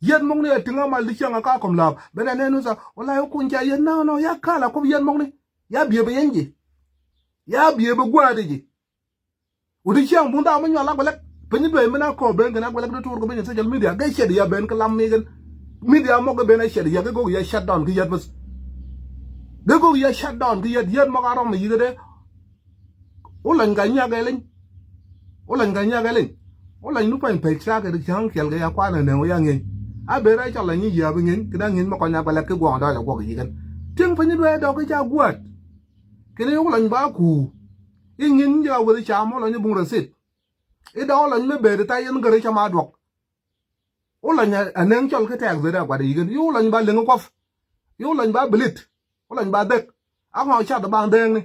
yen mong ne tinga mal di changa ka kom lab bena ne no sa wala yo kunja yen no ya kala ko yen mong ne ya biye be yenji ya biye be gwade ji udi chang bunda mo nyala golek penyi do mena ko ben gana golek do tur ko ben social media ga shed ya ben kalam mi gen media mo go ben shed ya go ya shut down ki yat bas de go ya shut down ki yat mo garom mi de ulan ganya ga len ulan ganya ga len ulan nu pen pe cha ga de chang kel ga ya kwa na ne ya ngi a be ra cho la ni ya be ngi kida ngi mo ko nya golek ki go do ya go gi gen ting penyi do do ga ja gwat kene ulan ba ku ingin ja wo cha mo lo ni bung rasit e da lo ni be de ta yen gare cha ma dok ulan ya anen chol ka tak zeda kwa de gen yu ulan ba lengo kof yu ulan ba blit ulan ba dek a ho cha da bang deng ni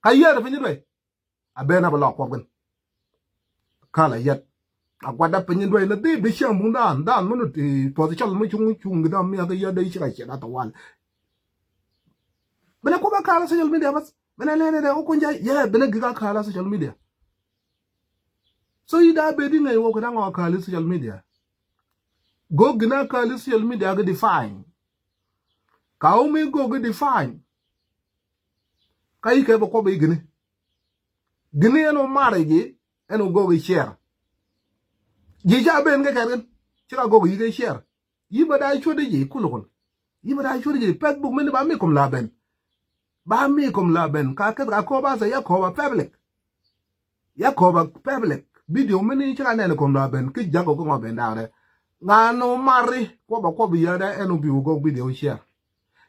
kayya da penyi do a be na ba lo ko gen kala yet a kwa da penyi do na de be sham bung dan mo no ti position mo chung da mi ga ya de chi ka da ta wal bena ko ba kala social media bas bena ne o kunja ya bena giga kala social media so ida be di ngai wo ko da ngo kala social media go gina kala social media ga define ka o mi go ga define kai ke ba ko be gini eno mare gi eno go ga share ji ja ben ga kan chira go ga share yi ba da chode ji kulun yi ba da chode ji facebook men ba mi kom la ben ba mi kom la ben ka ko ba sa ya ko ba public video meni chira ne kom la ben ki jago ko ben da re ngano mari ko bi ya da eno bi go video share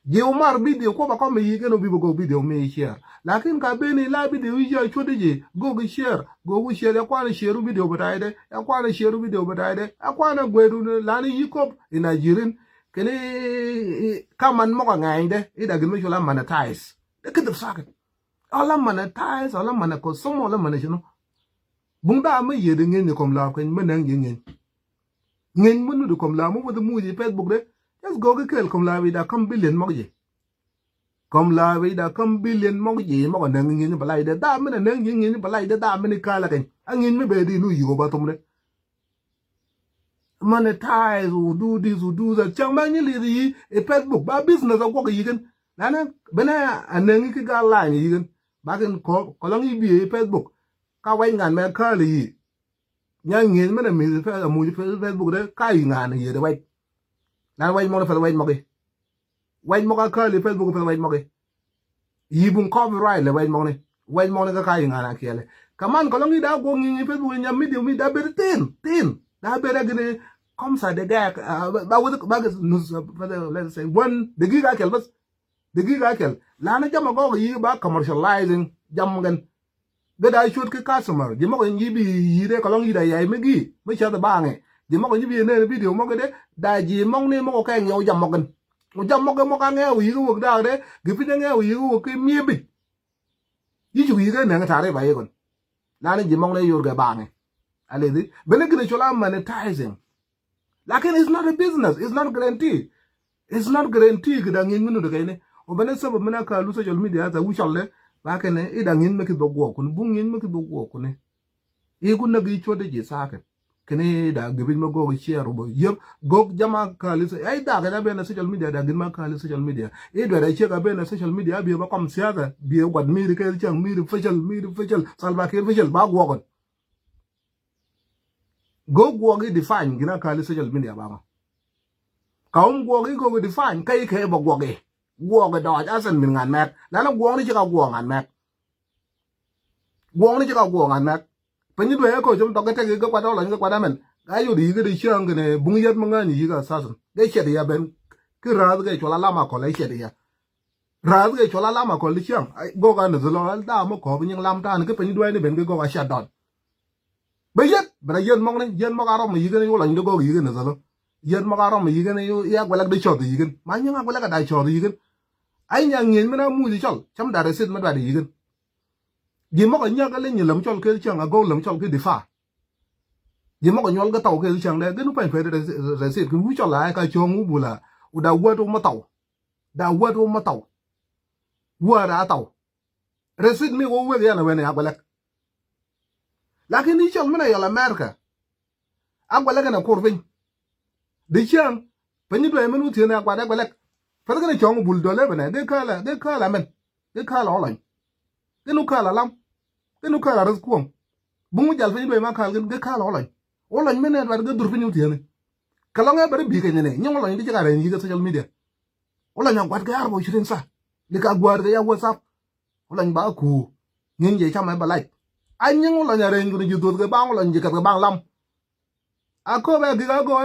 je umar video ko ba ko mi ke no bi go video me share lakin ka beni la video ya chode je go share ya kwa na share video ba de ya kwa na share video ba de akwa na gweru la ni yikop ina jirin kene kaman mo ka ngainde ida gimi shola monetize de kedep saket ala monetize ala mana ko somo ala mana shino bunda ma yede ngene kom la ko menang ngene munu de kom la mo de mu ji facebook de just go ke kel kom la wi da kam billion mo ji kom la wi da kam billion mo ji mo nang ngene balai de da mena nang ngene balai de da mena kala ken angin me be di nu yi go ba tum de monetize or do this or do that chang ma ni li e facebook ba business ko yi gen nana bena anang ki ga la ni gen ba gen ko long yi bi facebook ka wai ngan me ka li nya ngin me na mi fa mu facebook de ka yi ngan yi de wai na wai mo fa wai mo ge wai mo ka li facebook fa wai mo ge yi bun copyright le wai mo ne ka yi ngan akele kaman ko long yi da go ngi facebook nya mi da be tin da be da gene comme ça de gars ba wud ba let's say one de giga kel bas de giga kel la na jama go yi ba commercializing jam gan ga da shoot ke customer je mo yi bi yi de ko long yi da yai me gi me cha da ba nge je mo yi bi ne video mo ga de da ji mo ne mo ka nyo jam mo gan mo ka nge yi go da de gi fi nge yi go ke mi bi yi ju yi ga na ga ta re ba ye gon la na je mo ne yor ga ba nge ale di bele gi chola monetizing. Lakin it's not a business. It's not guaranteed. It's not guaranteed. Kita ngin minu dekai ne. Obane sebab mana kalau social media za ucalle. Bahkan ne, ida ngin meki dogo kun, bung ngin meki dogo kun ne. Iku nagi chode je saket. Kene da gibin ma go share bo. Yep, go jama kali se. Ai da kada be na social media da gin ma kali social media. E do da che ka be na social media bi ba kom siaga bi gwad mi de kai chang mi de facial salva ke facial ba go kon. Go define gina kali social media ba kaum go define kai kai ba go do asan min ngan mek la go ni ka go ngan mek penyi do ko jom to ga te ga kwa do la ga da men ga yu di ga di chang ne bung yet manga ni ga sasan ga che ya ben ki ra ga chola la ma ko la che ya ra ga chola la ma ko li chang go ga ne zo da mo ko bin lam ta ne ke penyi do ne ben go ga sha don bây giờ bây giờ mong này giờ mong aro mà yigen yo lany go yigen na zalo giờ mong aro mà yigen yo ya gwalak de chod yigen ma nya gwalak da chod yigen ai nya ngin mena mu di chol cham da resit ma da yigen ji mo ko nya ga le ni lam chol ke chang go lam chol ke difa ji mo ko nyol ga taw ke chang da gnu pen fe resit ku chol la ka chong u bula u da wa to ma taw wa da taw resit mi wo we ya na we na gwalak lakin ni chol mena yo la America agwala gana kurvin de chang penyi do men uti na kwa da kwalek fa ga chong bul do le bana de kala men de kala olan de nu kala lam de nu kala ras kuom bungu jal penyi do ma kala de kala olan men na ga dur penyi uti ne kala nga bare bi ke ne nyong olan di ga re ni ga social media olan yang kwat ga arbo shirin sa de ka gwar ga ya whatsapp olan ba ku nyin je chama ba like anyang olan ya re ngu ju do ga bang olan je ka bang lam ako ba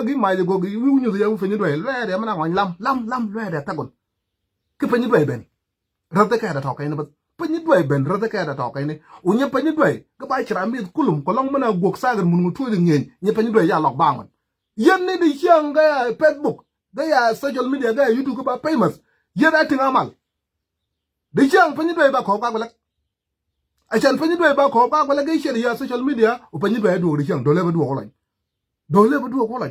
gi mai go gi wi nyu ya fu ni do le de ma na ngwan lam le de ta gon ke pe ni do ben ra ta ka da to ka ni ba pe ni do ben ra ta ka da to ka ni u nya pe ni do ga ba chira mi kulum ko long ma na gok sa gan mun tu de nyen nya pe ni do ya lok bang man yen ni di chiang ga Facebook ga ya social media ga YouTube ko ba famous yen da tinga mal di chiang pe ni do ba ko ka ba a chan pe ni do ba ko ka ba ga shi ya social media u pe ni do do di chiang do le ba do ko lan dole ba duo ko la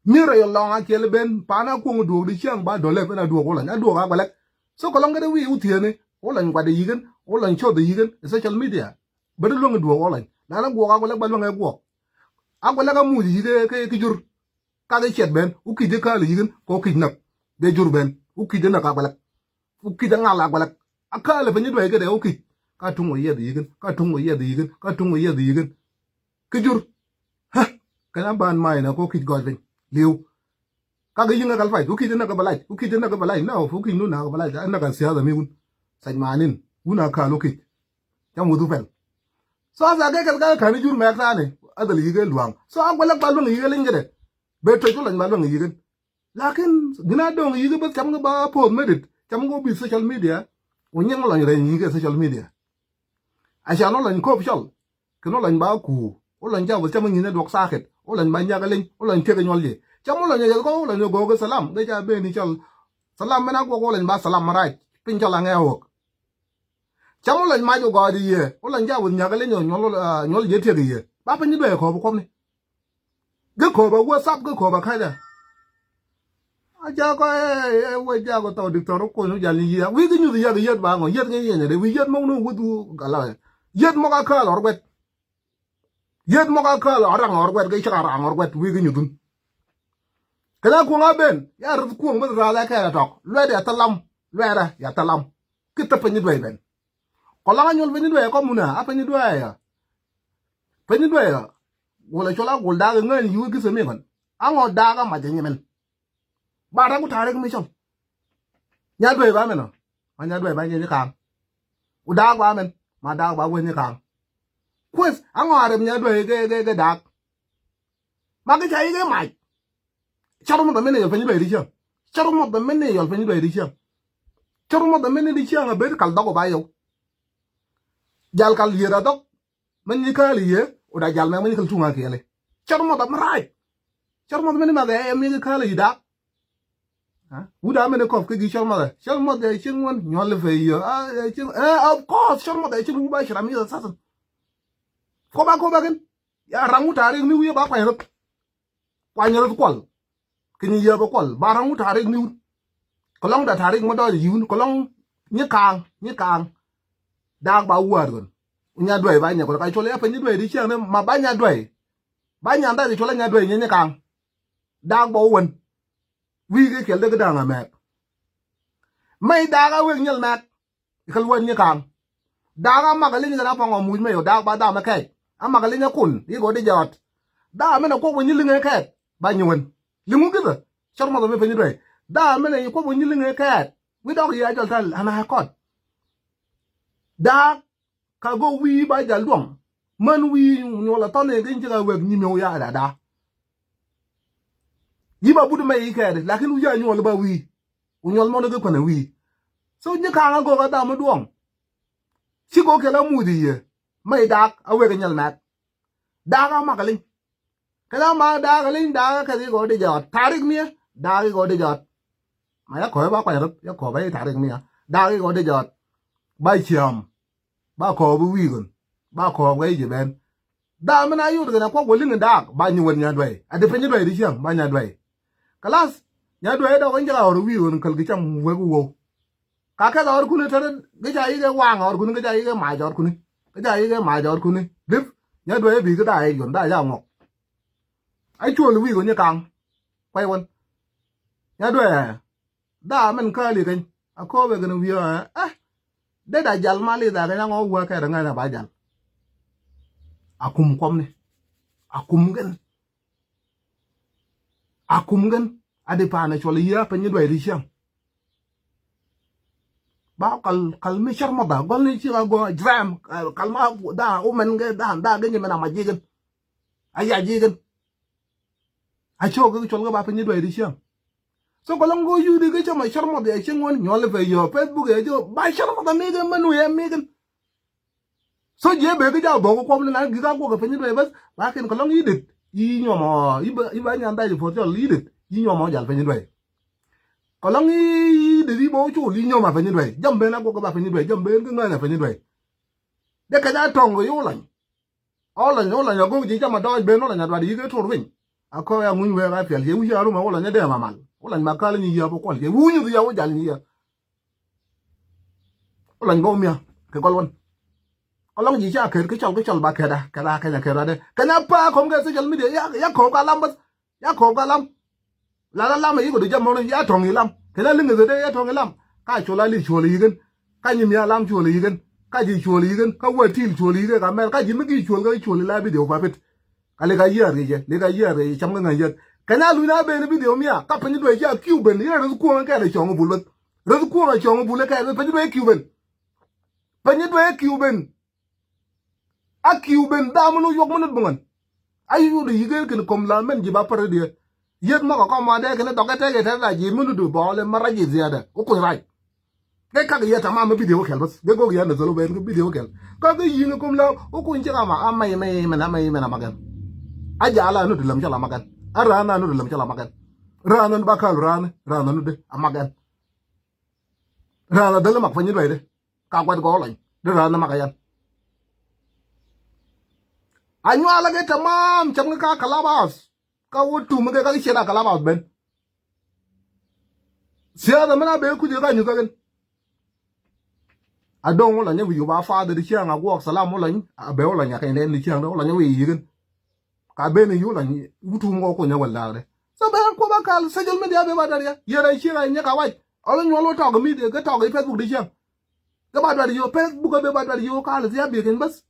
mira yo longa kele ben pana ko duo di chiang ba dole ba na duo ko la na duo ga bale so ko longa de wi utiene o la ngwa de yigen o la ncho de yigen social media ba de longa duo ko la na la go ga bale ba longa go a bale ga mu ji de ke jur ka de chet ben u ki de ka le yigen ko ki nak de jur ben u ki de na ka bale u ki de ngala bale a ka le ben de de u ki ka tungo ye de yigen ka tungo ye de yigen ka tungo ye de yigen ke jur kana ban mai na ko kit god vin liu ka ga yinga kal fai ku kit na ka balai na fu kin nu na ka balai na ka sia da mi un sai manin una ka lo kit jam wudu fel so za ga ka ni jur me ta ne adal yi ga luang so a gwala ba luang yi ga linga de be to ko lan ba luang yi ga lakin gina dong yi ga ba cham ga ba po medit cham go bi social media o nyang lan re yi ga social media a sha no lan ko pchol ke no lan ba ku o lan ja wo cham ni ne dok sa khet o lan ba nya ga ling o lan ke ga nyol ye cham o lan ya ko o lan go ga salam ga ja be ni chol salam mena go lan ba salam marai pin chol nga ho cham o lan ma jo go di ye o lan ja wo nya ga ling nyol ye te ga ye ba pa ni be ko ko ni ga ko ba whatsapp ga ko ba kai da a ja ko we ja go to dictor ko no ja ni ya wi ga nyu ya ga ye ba ngo ye ga ye ne wi ye mo no wu du ga la ye mo ga ka lor wet yet mo ka ka arang orwet ke chara arang orwet wi gi nyudun kana ko ngaben ya ru ko mo ra la ka tok le de talam le ra ya talam ki ta pe ni dwe ben ko la nyol be ni dwe ko muna a pe ni dwe ya pe ni dwe ya wala chola gol da ngan yu gi se me kon ango da ga ma je nyemen ba ra ku tare mi chon nya dwe ba men no ma nya dwe ba ni ka u da ba men ma da ba we ni ka quest angare nya do ge dak ma ke chai ge mai charu mo da mene yo fenyi do ri chang charu mo da mene yo fenyi do ri chang charu mo da mene ri chang a be kal da ko ba yo jal kal yera dok men ni kal ye o da jal me men kal tunga ke le charu mo da mrai charu mo da mene ma ge em ni kal yi da ha u da mene ko ke gi charu mo da chin won nyol fe yo chin of course charu mo da chin u ba shira mi sa sa ko ba gen ya rangu tare ni wi ba kwa nyarot kwal kini ya ba kwal ba rangu tare ni ko long da tare mo do yun ko long ni kang da ba war gon nya doi ba nya ko ka chole pa ni doi di chiang ne ma ba nya doi ba nya da di chole nya doi ni kang da ba won wi ke kel de ga da ma mai da ga wen nyal mak kal won ni kang da ga ma ga lin ga pa ngo mu me yo da ba da ma kai ama ga lin kun yi go de jot da me na ko won ni lin kai ba nywen limu ga char ma do me pe ni doi da me na ko won ni lin kai wi dog ya jal tal ana ko da ka go wi ba jal dong man wi nyo la ton ne gin ga we ni me ya da yi ba bu de me yi kai lakin u ya nyo ba wi u nyo mo ne ga ko na wi so ni ka ga go ga da mo dong chi go ke la mu di ye mai dak a we ga nyal mak da ga ma ga lin ka la ma da ga lin da ka di go de jot tarik mi da ga go de jot ma ya ko ba kwa ya ko ba tarik mi da ga go de jot ba chiam ba ko bu wi gon ba ko ga ji ben da me na yu de na ko go lin da ba ni won nya dwai a de pe ni dwai di chiam ba nya dwai kalas nya dwai da gon ja ro wi gon kal gi cham we gu wo ka ka or kune tare ga ja yi ga wang or kune ga ja yi ga ma jor kune ga ja yi ga ma jor kune dip nya do bi ga da yi gon da ja ngo ai chu lu wi gon nya kang quay won ya do ya da men ka li kan ako be gan wi de da jal mali da ga ngo wa ka da ngana ba jal akum kom ne akum gan ade pa na chole ya pa ni do ri sham ba kal mi sharma ba gol ni chi go dram kal ma da o men ga da ga ni na ma ji gan aya ji gan a cho ga chol ga ba pa ni do ri sham so ko longo yu de ga chama sharma de chen won nyole fe yo facebook e jo ba sharma da me ga manu ya me gan so je be ga ja bo ko na gi ga ko ga pa ni do bas ba ken ko long yi dit yi nyomo yi ba nya ndai fo jo li dit yi nyomo jal pa ni do ko long yi de bo chu li nyoma pa ni do jam be na ko ga ba pa ni do jam be ga na pa ni do de ka ja tong yo lan o lan go ji chama do be no la nya do di ga tur win ako ya mun we ga fel ye wu ya ru ma wala nya de ma mal wala ma kala ni ya bo ko ye wu ni ya wo jal ni ya wala ngo mia ke ko lon ko long ji cha ke chol ba ke da de ka na pa ko ga social media ya ko ka lam bas ya ko ka lam la lam yi go de jam no ya tong yi lam ke la ling de ya tong yi lam ka chola li choli yi gen ka ni mi lam choli yi gen ka ji choli yi gen ka wa til choli yi ga mer ka ji mi ki choli la video ba pet ka le ga yi re cham ga ya kana lu na be ni video mi ka pa ni do ya cuban ya ru ko ka de chong bu le ru ko ga chong bu le ka pa ni do cuban pa ni do cuban a cuban da mu yok mu bungan ayu ri ge ken kom la men ji ba par de yet ma ko ma de ken do ka te ge ta ji mu du bo le mara ji ziada o ko rai ke ka ge ta ma video kel bas ge go ge na zolo be video kel ka ge yi ni kom la o ko nji ka ma mai na magan aja ala no de lam chala magan arana no de lam chala magan rana ba ka rana no de amagan rana de la mak fa ni de ka kwa go lan de rana magayan anyu ala ge tamam cham ka kalabas ka wutu mu ga shira kalabas ben sia da mana be ku je ga nyu ka gen adong la nya wi ba fa de chiang a go salam la ni a be la nya ka ne ni chiang do la nya wi yi gen ka be ni yu la ni wutu mo ko nya wala de so be ko ba kal social media be ba da ya ra shira nya ka wa ala nyu lo to ga mi de ga to ga facebook de chiang ga ba da yo facebook be ba da yo ka la ya be gen bas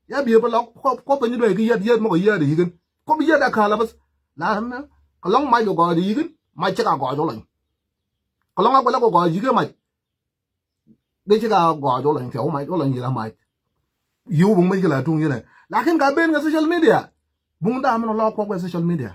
ya bi ba ko pa ni do ga yet mo ya de yigen ko bi ya da kala bas la na ko long mai do go de yigen mai cha go do lan ko long ba la go yigen mai de cha go do lan theo mai do lan yi la mai yu bung mai la tung yi ne la ken ga ben ga social media bung da mo lo ko ga social media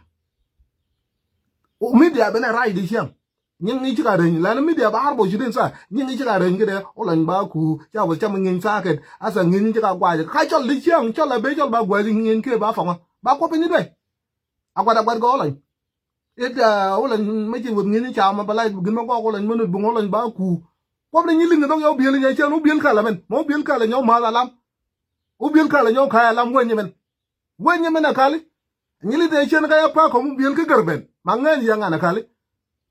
o media be na rai di siang nhưng nghĩ chứ cả đời là nó mới đi ba bộ chuyện sao nhưng nghĩ chứ cả đời cái đấy ô lần ba cụ cho vợ chồng mình xa cái à giờ nghĩ chứ cả quài khai cho lý chiang cho là bé cho ba quài nghĩ kia ba phòng ba có bên như vậy à quài đặc quài có lần ít ô lần mấy chuyện vượt nghĩ chào mà ba lại nghĩ nó có ô lần mới bùng ô lần ba cụ có bên như linh người ta nhau biển như chơi nó biển cả là mình mỗi biển cả là nhau mà là lắm ô biển cả là nhau khai làm quên như mình là khai như linh đây chơi nó cái apa không biển cái gần bên mà nghe gì ngang là khai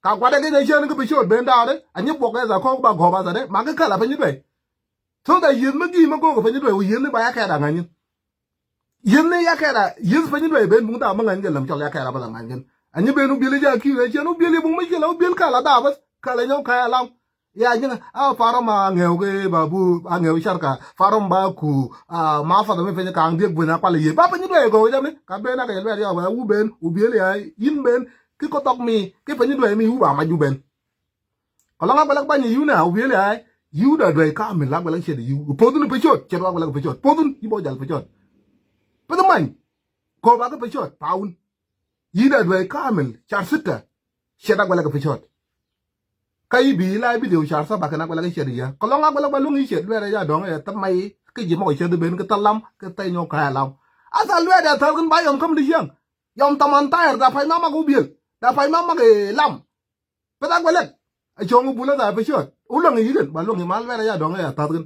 ka kwa de ge chen ke bi shot ben da de anyi bok za ko ba go ba za de ma ke kala pa ni de so da yin ma gi ma go pa ni de yin ni ba ya ka da ngan yin ni ya ka da yin pa ni de ben bung da ma ngan ge lam chol ya ka da ba ngan gen anyi ben u bi le ja ki le chen u bi le bung ma ke la u bi kala da ba kala nyo ka lam ya ni a faro ma ngeu ge ba bu a ngeu shar ka faro ba ku ma fa da me pe ni ka ang de bu na kwa le ye ba pa ni de go ja me ka ben na ka le ya ba u ben u bi le ya yin ben cái có tóc mi cái phải như vậy mi hú bà mà du bên còn lăng bác bao nhiêu nào biết là hú đã rồi cả mình lăng bác chơi được hú phố tuần phải chốt chơi lăng bác phải chốt phố tuần đi bao giờ phải chốt phải tao mày có bác phải chốt paun hú đã rồi cả mình chả sức à chơi lăng bác phải chốt cái bị lại bị điều chả sao bác lăng bác chơi được còn lăng bác luôn ý chơi về ra đó này tao mày cái gì mà chơi được bên cái tao lắm cái tay nhau cả lắm à sao lừa đã thằng con bay ông không đi chăng yom taman tayar da phải mama go bil da phải mama ke lam peta gwelet a chongu bula da pe shot ulang yiden ba long mal vera ya donga ya tatgun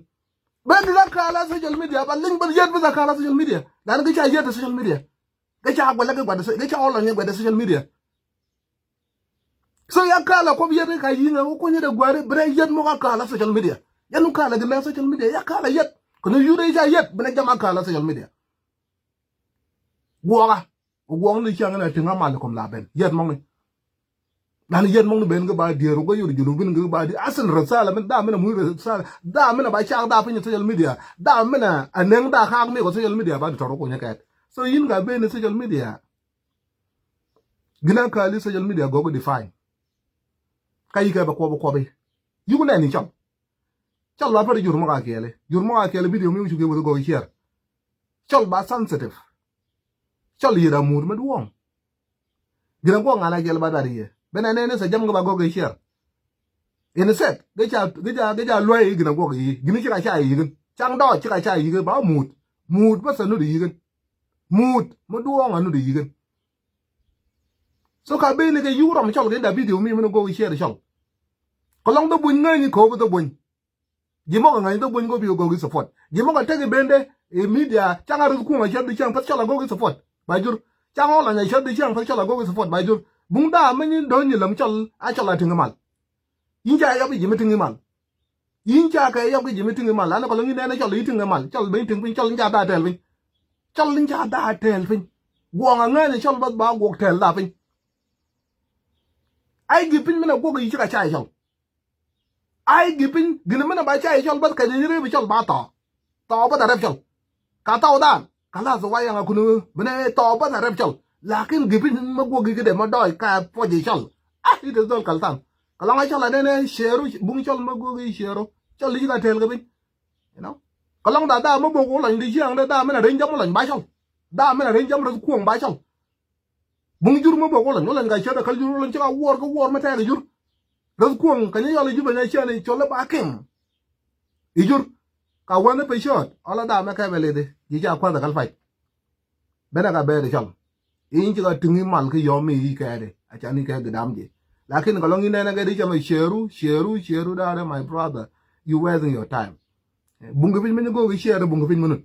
ben la kala social media ba ling ba yet ba kala social media dan ga cha yet social media ga cha gwala ga gwada ga cha online gwada social media so ya kala ko yet ka yinga ko ni da gware bre yet mo ka kala social media yanu kala ga social media ya kala yet ko no yude ja yet bena jama kala social media gwara gwong ni chang na tinga mal kom la ben yet mo ni nan yen mong ben ga ba di ro go yu ju bin ga ba di asan rasala men da mena mu rasala da mena ba cha da pin social media da mena aneng da khang me ko social media ba to ro ko nya ka so yin ga ben social media gina ka li social media go go define kai ka ba ko be yu na ni cham chal la pa jur ma ka kele video mi ju ge go share chal ba sensitive chal yira mur ma duong gina ko ngana gel ba dari bena ne sa jam ga ba go ge share in set ge cha loy gina go gi gini chi ka cha yi gin chang do chi ka cha yi ge ba mut ba sa nu di gin mut ma duong anu di gin so ka be ne ge yu ram chal ge da video mi no go share chal ko long do bun ngai ni ko do bun jimo ga ngai do bun go bi go gi support jimo ga te ge bende e media changa ru ku ma shar di chang pa chala go gi support ba jur chang la nya shar di chang pa chala go gi support ba jur bung da men ni do ni lam chal a chala tin mal yin ja ya bi jimi tin mal yin ja ka ya bi jimi tin mal la ko lo ni ne chal yi tin mal chal be tin pin chal ja da tel pin chal lin ja da tel pin go nga ngai ni chal ba go tel da pin ai gi pin mena go gi ka cha chal ai gi pin gi mena ba cha chal ba ka ni re bi chal ba to ba da rep chal ka tao dan ka la so wa yang ku nu bene to ba da rep chal lakin gi pin ma go gi de ma doi ka po ji chal ai de dol kal tan kala ngai chal ne sheru bung chal ma go gi sheru chal li ka tel ga pin you know kala da ma bo go lan di chiang da mena ren jam lan ba chal da mena ren jam ro kuong ba chal bung jur ma bo go lan ga cha da kal jur lan cha war ma ta ga jur ro kuong ka ni yo li ju ba nya cha ni chol ba ken i jur ka wana pe shot ala da ma ka bele de ji ja kwa da kal fai bena ka be de chal in ji ga tingi mal ke yo mi ka de a cha ni ka de dam je lakin ka long ni na ga de cha ma sheru da my brother you wasting your time bunga pin men go gi share bunga pin mun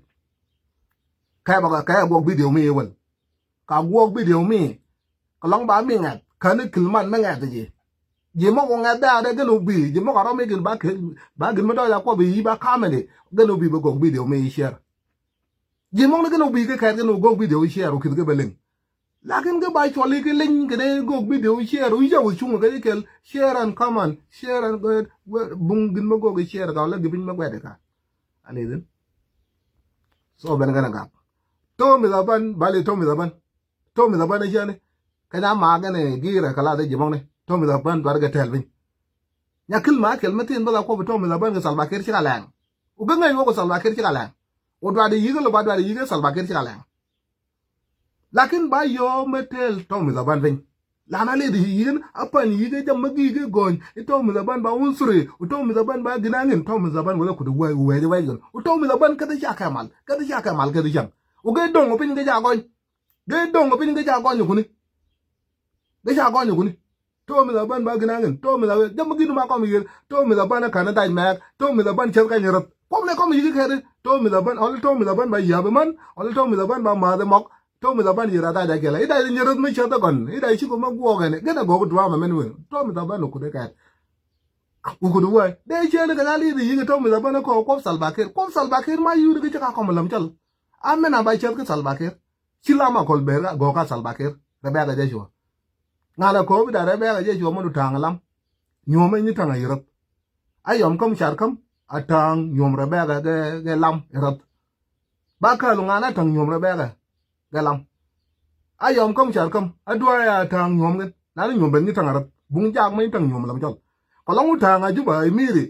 ka go video mi wal ka go video mi ka long ba mi ngat ka ni kilman ma ngat ji je mo ko ngat da de ga bi je mo ka ro mi gin ba gin ma do ya ko bi ba ka me de ga no bi ba go video mi share je mo ga no bi ka ga no go video share ki ga belen lakin ga ba choli ke link ke de go video share u ja u chung ga ke share and comment share and bung gin ma go gi share ka la gi bin ma ga de ka ale den so ben ga na ga to mi da ban bale to mi da ban ne jane ka na ma ga ne gi ra kala de je mo ne to mi da ban bar ga tel bin ya kil ma kel matin ba ko to mi da ban ga salba ker chi kala u ga ngai ko salba ker chi kala o dwa de yi ga lo ba dwa de yi ga salba ker chi kala lakin ba yo metel to mi da ban vin la na le di yin apan yi ga jam magi ga gon to mi da ban ba unsuri to mi da ban ba ginangin to mi da ban wala ku du we gon to mi da ban ka da ka mal ka da jam u ga dong pin ga ja gon ku ni ga ja gon ku ni to mi da ban ba ginangin to mi da jam magi ma ko mi to mi da ban ka na dai mak to mi da ban chen ka nyarap ko mi yi ga to mi da ban to mi da ban ba ya ba man to mi da ban ba ma da mok to mi da ban yira da da gela ida nyerot mi chata gon ida chi ko ma go gane gana go drama men wen to mi da ban ku de ka u ku duwa de che le ga li di yi to mi da ban ko salbakir ma yu de ka ko malam chal amena ba chet ka salbakir chila ma kol bera go ka salbakir da ba ga je jo ngala ko bi da ba ga je jo mo du tangalam nyome ni tanga yirot ayom kom char kam atang nyom ra ba ga lam yirot ba ka lu ngana tang nyom ra ba ga galam ayom kom char kam adwa ya tang nyom gen na nyom ben ni tangarat bung jak mai tang nyom lam chol kolong utanga juba miri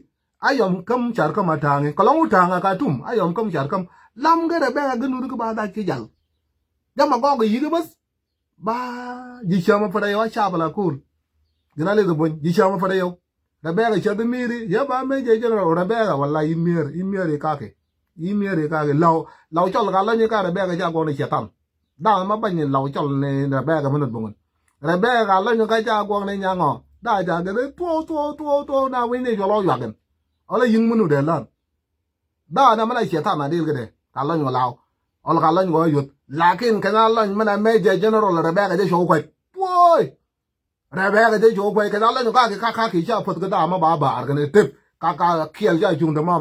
ayom kom char kam atangi kolong utanga ka tum ayom kom char kam lam ga da ba ga nu ba da ki jal gama go ga yi bas ba ji chama fara yo cha bala kur gina le do bon ji chama fara yo da ba ga cha de miri ya ba me je je ra ba ga wallahi imir ka ke law chol ga la ni ka da ba ga ja go ni chetan da ma ban ni law chol ne da ba ga mun bungun da ba ga la ni ka ja go ne nya ngo da ja ga de to na we ne jo lo ya gen ala yin munu de lan da na ma la chetan na dil ga de ka la ni law ala ka la ni go yut lakin kana la ni ma me je general da ba ga je sho ko boy da ba ga je sho ko ka la ni ka ki cha phut ga da ma ba ga ne tip ka kiel ja chung da ma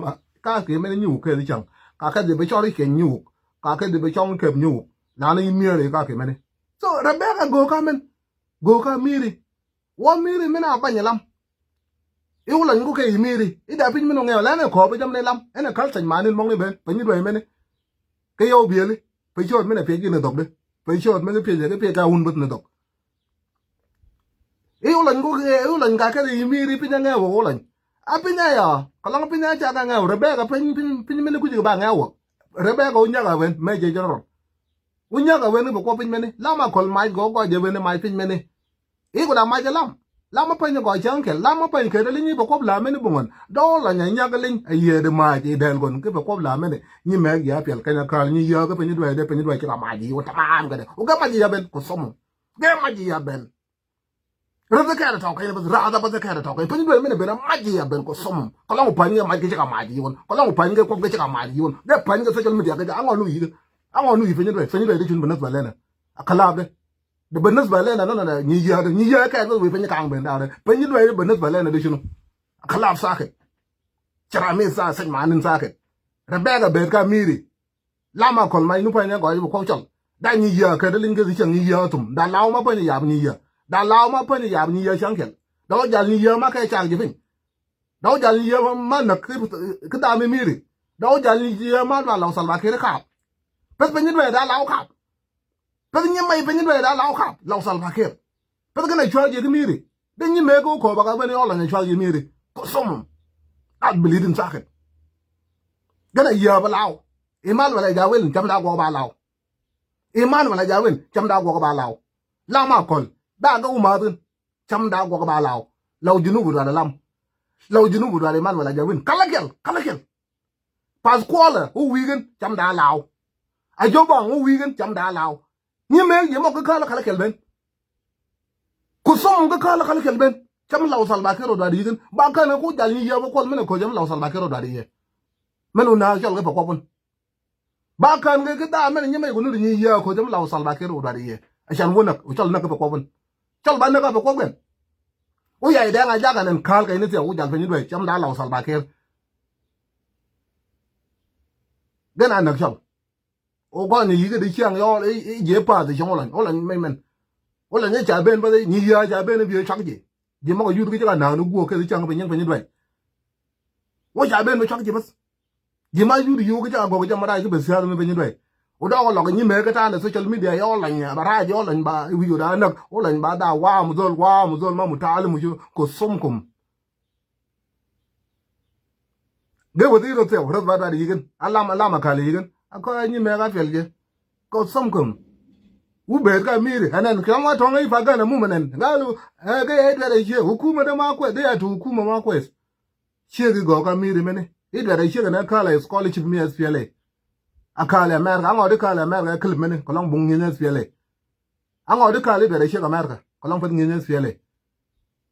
ka ke me ni u ke di chang ka de be cho ri ke nyu ka ke de be chong ke nyu na ni mi re ka ke me ni so Rebecca go ka men go ka miri wo miri mena banyalam e wala ngu ke miri ida pin mino nge la ne ko be jam ne lam ene kal tan manin mong ne ben pe ni do mene ke yo bieli pe chot mena pe gi ne dok de pe chot mena pe je pe ka un but ne dok e wala ngu ke e wala nga ke miri pin nge wo wala a pin ya kala pin ya cha nge rebe ka pin mene ku ji ba nge wo rebe ka unya ka ben me je general unya ka ben ko pin mene la ma kol mai go je ben mai pin mene e ko da ma je lam lama pa nya go chang ke lama pa ke de ni ko la me ni bongon do la nya nya ga lin ye de ma ji del gon ke ko la me ni me ya pel ka nya ka ni ya ga pe ni de pe ni ke ma ji o tamam ga de o ga ma ji ya ben ko somo ga ma ji ya ben ra da ka ta ka ni ra da ba da ka ta ka pe ni me be na ma ji ya ben ko somo ko la mo pa ni ma ke ka ma ji won ko la mo pa ni ko ke ka ma ji won ga pa ni social media ga an lu yi pe ni de chun ben na ba le na akala de de benes bale na na ni ya ka no we penya kang ben da pe ni do benes bale na de shunu khalaf saket chara me sa sen manin saket rebega be ka miri lama kol mai nu pa nya go ko chol da ni ya ka de ling ge chang ni ya tum da law ma pa ni ya ni ya da law ma pa ni ya ni ya chang kel do ja ni ya ma ka chang ji fin do ja ni ya ma na ke da me miri do ja ni ya ma la law sal ba ke ka pe ni do da law ka pero ni mai pe ni do da law khap law sal fakir pero gana chwa je miri de ni me ko ba ga bani ola ni chwa je miri ko som at bilidin saket gana ya ba law iman wala ja wel jam da go ba law iman wala ja wel jam da go ba law la ma kol da ga uma dun jam da go ba law law junu bu da lam law junu bu da iman wala ja wel kala kel pas kwala u wigen jam da law a jobang u wigen jam da law ni me ye mo ka kala kelben ku som ka kala kelben cham law sal ba kero da digin ba ka ne ku jal ni ye ko men ko jam law sal ba kero da diye menu na jal ga ko pon ba ka ne ka da men ni me ko ni ye ko jam law sal ba kero da diye a chan wona u chal na ka ko pon chal ba na ka ko ben u ya ida ga ja ga nen kal ka ni te u jal fe ni do cham da law sal ba ker gana na chal o ba ni yiga de chiang yo ye pa de chong olan me men olan ye cha ben ba de ni ya cha ben bi chang ji mo yu de ga na no go ke de chang pe nyen pe ni dai wo cha ben be chang ji bas ji ma yu de yu ga go ga ma dai ke be sa me pe ni dai o da lo ga ni me ka ta na social media yo lan ya ba ra yo lan ba wi yu da na olan ba da wa mu zol ma mu ta al mu ko som kum de wo di ro te ro ba da yigen alama ka le yigen ako ni me ga felge ko som kum u be ka miri hanan kan wa tonga ifa ga na mu manen galu ga e da je hukuma da ma ko da ya to hukuma ma ko che go ka miri mene e da je na kala scholarship mi SPLA akala America ngo de kala America klip mene ko long bung ni SPLA ngo de kala da je America ko long fat ni SPLA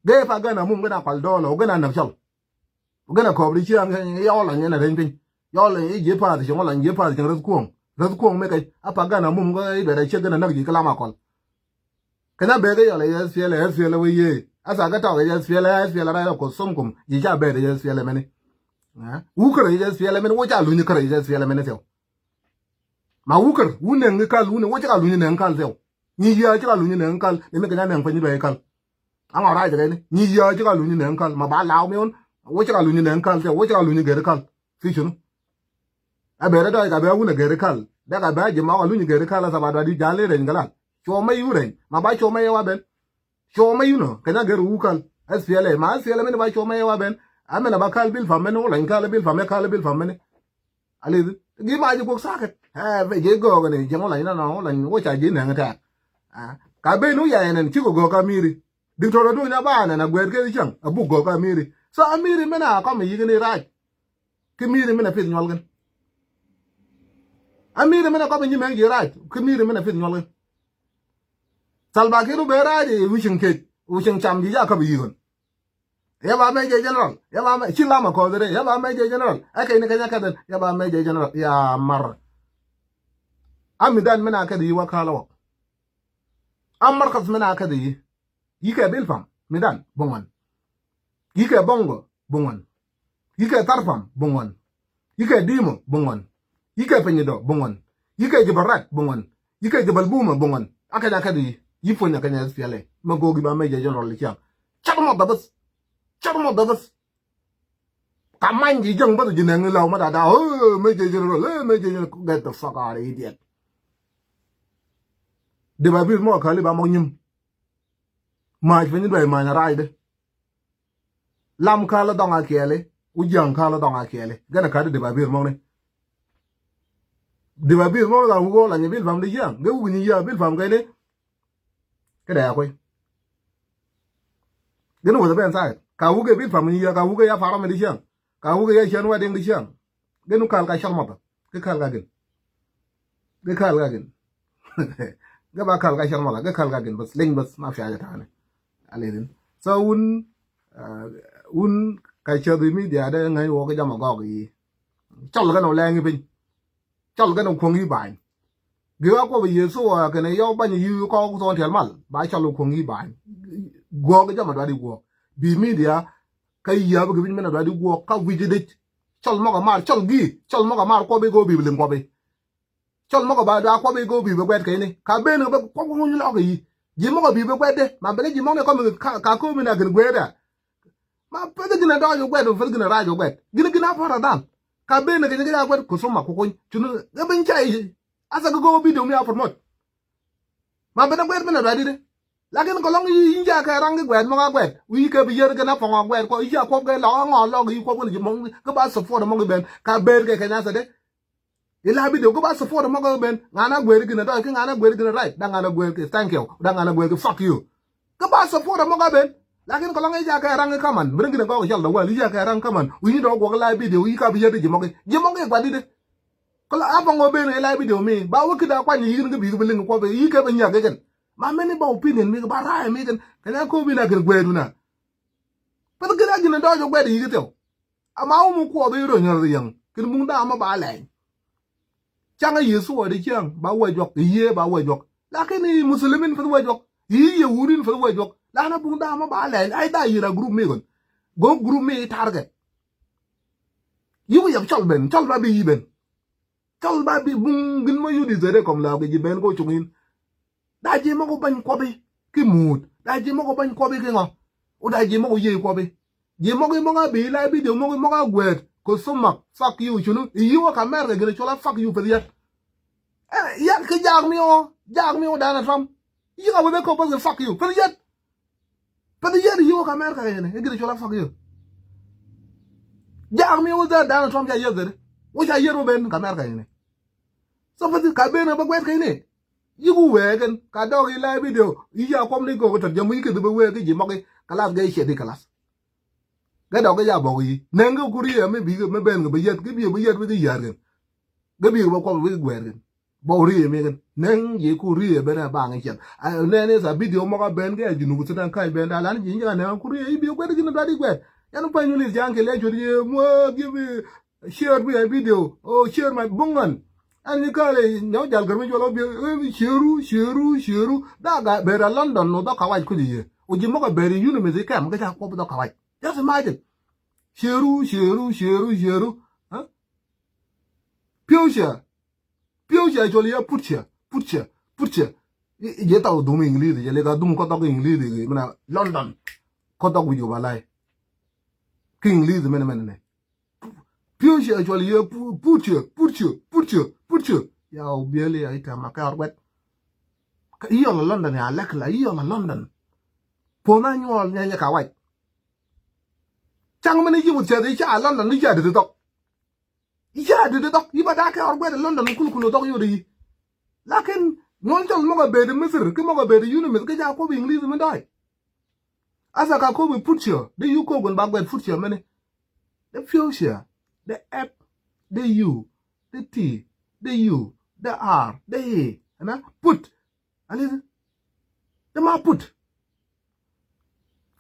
de fa ga na mu ga na pal dolo ga na na chal ga na ko bri chi an yo la ni na den pin yo le je pa de ngo la je pa de ras kuong me kai apa ga na mum ga be da che ga na gi kala ma kol kana be ga yo le SPLA we ye asa ga ta ga SPLA ra ko som kum ji ja be de SPLA me ni u kra je SPLA me wo ja lu ni kra je SPLA me ne te ma u kra u ne ngi kal u ne wo ja lu ni ne kal te ni ya ja lu ni ne kal ne me ga na ne fa ni be kal an ra ja ni ni ya ja lu ni ne kal ma ba law me on wo ja lu ni ne kal te wo ja lu ni ge kal fi chunu a be da ga be wu ne ge kal da ga ba je ma lu ni ge kal sa ba da di jale re ngala cho me yu re ma ba cho me wa ben cho me yu no kana ge ru kal SPLA ma SPLA me ba cho me wa ben amena ba kal bil fa me no lan kal bil fa me ne ale gi ma ji ko sa ke ve je go ga ne je mo lan na no lan wo cha ji ne ngata ka be nu ya ne ti go ka miri dictator do na ba na gwer ke chang abu go ka miri so amiri me na ka me yi ne ra ke miri me na fit nyol gan amiri me na ka me yi me gi ra ke miri me na fit nyol gan salba ke ru be ra ji wishin cham ji ja ka bi gon ya ba me je general ya ba me chila ma ko de ya ba me je general ake ne kanya ka den ya ba me je general ya mar amidan me na ka di wa kala wa amar khas me na ka di yike bil fam midan bongon yike bongo bongon yike tarfam bongon yike dimo bongon yike penyedo bongon yike jibarat bongon yike jibal buma bongon aka da ka di yifo nya kanya SPLA magogi ba me je general likiam char mo da bas kaman ji jang ba ji nang law ma da me je le me je get the fuck out of idiot de ba bir mo khali ba mo nyim ma fe ni ba ma na rai de lam kala donga kele u jang kala donga kele gana ka de ba bir mo ne de ba bir mo da go la ni bil fam de yang ge u ni ya bil fam ga ne cái này quay cái nó bên sai cả u cái biết phạm như cả u cái ya phá mình đi chăng cả u cái ya chăn qua đêm đi chăng cái nó khal cái chăn mà cái khal cái cái ba khal cái chăn mà cái khal cái bس linh bس ما في حاجة ثانية عليه so un cái chơi đi media đây ngay wo cái jam mà gì chọn cái nào lên cái bình chọn cái nào không như bài gỡ qua bây giờ số cái này do bao nhiêu có con thiệt mà bài cho lục không ghi bài gõ cái mà đi gõ bị media cái giờ cái mình là đi gõ các video đấy cho mà qua bên go bị lên qua bên cho mà bài đã qua bên go bị quét cái này cả bên nó có như là cái gì mà bị quét đấy mà bên gì mà nó có mình cả cô mình là gần quét à mà bây giờ cái đó quét rồi phải cái này quét cái nào phải ra cả bên này cái quét của số mà cô chú nó cái bên chạy asa go video mi promote ma bena gwet bena dadi de lakin ko long inja ka rang gwet mo ga gwet wi ke bi yer ke na fonga gwet ko ija ko ke lo ngo lo gi ko ni mo ko ba support mo ben ka ber ke na sa de ila video ko ba support mo ga ben ngana gwet ke na do ke ngana gwet ke na right da ngana gwet ke thank you da ngana gwet ke fuck you ko ba support mo ga ben lakin ko long ija ka rang ka man bring ke ko jal do wa ija ka rang ka man wi do go la video wi ka bi yer ji mo ge gwadi de kala apa ngobe ne la video mi ba wo kida kwa ni yin bi bilin ko be yi ke banya ga gan ma meni ba opinion mi ba ra mi gan kana ko bi na gan gwedu na pa ga ga na do jo gwedu yi to ama mu ko be ro nyar yang kin mu da ma ba la changa yesu wa de chang ba wa jok ye ba wa jok la ke ni muslimin fa wa jok yi yahudin fa wa jok la na bu da ma ba la ai da yi ra group mi gon go group mi target yi wo yam chol ba bi yi ben chal ba bi bung gin ma yudi zere kom la ge ben ko chungin da je ma ko ban ko be ki mut da je ma ko ban ko be ki ngo o da je ma ko ye ko be je ma ko mo ga be la bi de mo ga gwet ko sumak fuck you chunu yi wa kamer ge chola fuck you pe ya ya ke jag mi o da na tram yi ga be ko ba fuck you pe ya yi wa kamer ka ge chola fuck you jag mi o da na tram ya ye zere wo ja yero ben kamer ka ne so fa ka ben ba gwet ka ne yigu wegen ka do gi la video yi ya kom ni go ko tan jamu yi ke be we ke ji mo ke kala ge she di kala ga do ga ya bo yi nen go kuri ya me bi me ben go be yet ke bi be yar gen ga bi ba ko be gwer gen bo ri me gen nen ye kuri ya be na ba ngi chen ne ne sa video mo ka ben ge ji nu su tan kai ben da lan ji ja ne kuri yi bi gwet gi na da di gwet ya no pa ñu li jang ke le jodi mo give share my video share my bungan and you call it no jal garmi jolo bi shiru da ga bera London no da kawai kudi ye o ji mo ga beri yunu me zika mo ga ko da kawai just imagine shiru huh piosia joli ya putcha ye ta o dum english ye le ga dum ko da english mana London ko da wi yo balai king english men Pioche actually ye putche ya obiele ya ita maka wet iyo la London ya lekla iyo la London pona nyol nya ka wai chang mani yimu che de cha London ni ja de dok iba da ka wet London kulu dok yori lakin non jol mo ga be de misir ki mo ga be de unimis ka ja ko bi english me dai asa ka ko bi putche de yu ko gon ba wet putche mani the future the F, the U, the T, the U, the R, the A, and put. And the ma put.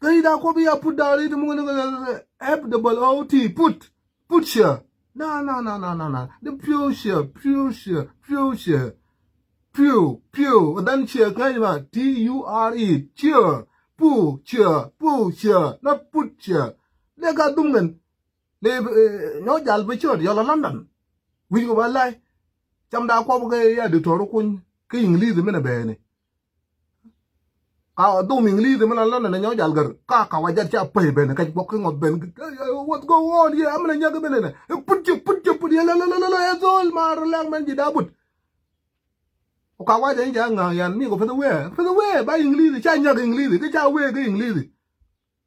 Kaya da ko biya put down it mo na F double O T put sure. No. The future. Pew. Then cheer kaya ma TURE cheer. Sure. Not put sure. Lega dungan. Le no jal be chod yo London wi go balai cham da ko ge ya de toro kun ke english me na be ne ka do mingli de mana lon na nyaw jalgar ka wajar cha pe ben ka bok ngot ben what go on ya amna nyaga ben na put ya la ya zol mar lang man ji dabut o ka wajar ja nga yan mi ko fa the way ba ingli cha nyaga ingli ke cha we ke ingli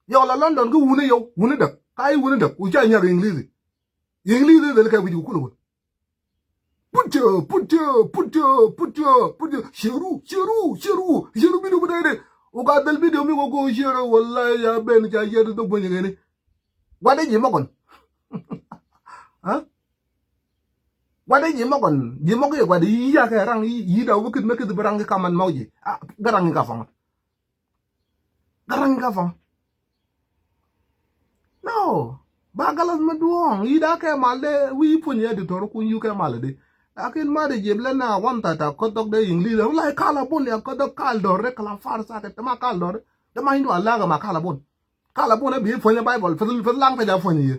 yo la london ku wune yo wune dak kai wune dak u cha nyaga ingli de ka bi ku lo put shiru bi du de uga dal video mi go share wallahi ya ben ja yede do bonye ngene wade ji mogon ha wade ji mogon ye wade yi ya ka rang yi da wukit me kid barang ka man mawji garang ka fam no bagalas ma duong yi da ka malde wi punye de tor ku yu ka malde akin ma de jeble na wanta ta kodok de ingli la wallahi kala bon ya kodok kal dor rek la farsa ta ma kal dor da ma hindu alla ga ma kala bon bi fonya bible fa lang fa ja fonya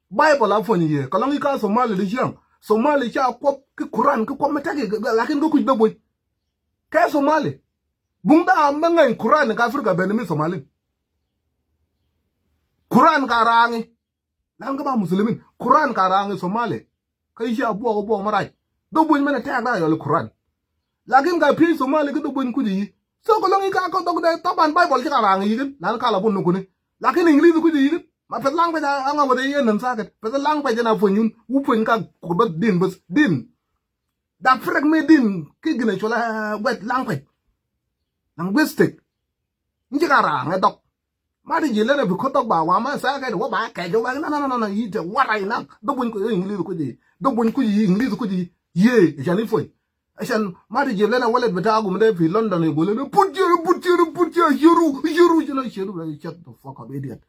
bible la fonya ka lang ka somali de jam somali cha ko ki quran ki ko meta ke lakin go ku de boy ka somali bunda amma ngai quran ka afrika ben mi somali quran ka rangi lang ba muslimin quran ka rangi somali kai sha bo marai do buñ mena tek da yo Quran lakin ga pi Somali ko do buñ ku di so ko longi ka ko do da taban bible ci kala ngi gin lan kala bun ko ni lakin english ku di gin ma fa lang ba da anga wada yen nan sakat fa lang ba jana fo ñun wu fuñ ka ko ba din da frek me din ki gina chola wet lang pa linguistic nji kara nga dok ma di jile na bi ko tok ba wa ma sa ka do ba ka jo ba na yi te warai na do buñ ko english ku di do buñ ku di english ku di ye jani foy ashan mari jebla na wallet beta agum de fi london e gole put you yiru jina shiru la chat the fuck up idiot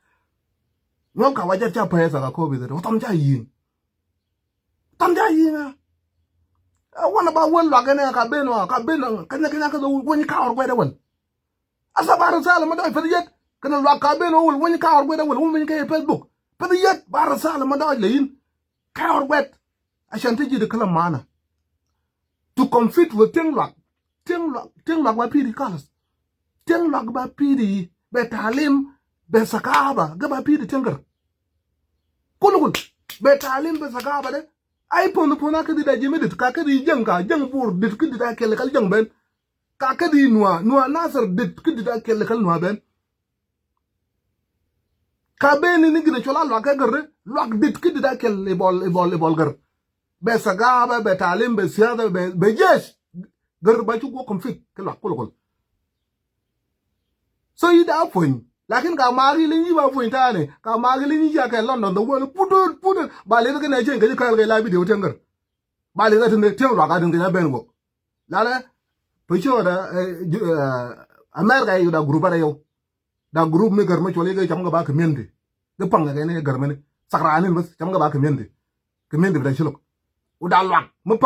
ngom ka waja cha pa sa ka ko be de tam ja yin na wana ba wel la gane ka beno kana ka do woni ka or gweda wal asa bar sala ma do fa yet kana la ka beno wol woni ka or gweda wal woni ka facebook fa yet bar sala ma do le yin ka or gwed ashan tiji de kala mana to compete with Tenglak ba piri kalas. Tenglak ba piri betalim besakaba ga ba piri tengar. Kulukul betalim besakaba de ai pona ka di da jimedit ka di jang bur dit ka di da kele kal jang ben ka di nuwa nasar dit ka di da kele kal nuwa ben ka ben ni gina chola lo ka garre lo dit ka di da kele bol gar besagaba betalim besiada bejesh gar ba chu go conflict kala kulukul so ida afun lakin ka mari linyi ba fun ta ne ka mari linyi ya ka london do wona pudur ba le ga na jen ga ka ga la video tengar ba le ga tun ten ro ga dun ga ben wo la la pucho da america yu da group ara yo da group me gar ma chole ga cham ga ba ka mende de pang ga ne gar ma ne sakranin bas cham ga ba ka mende da shilok udah luang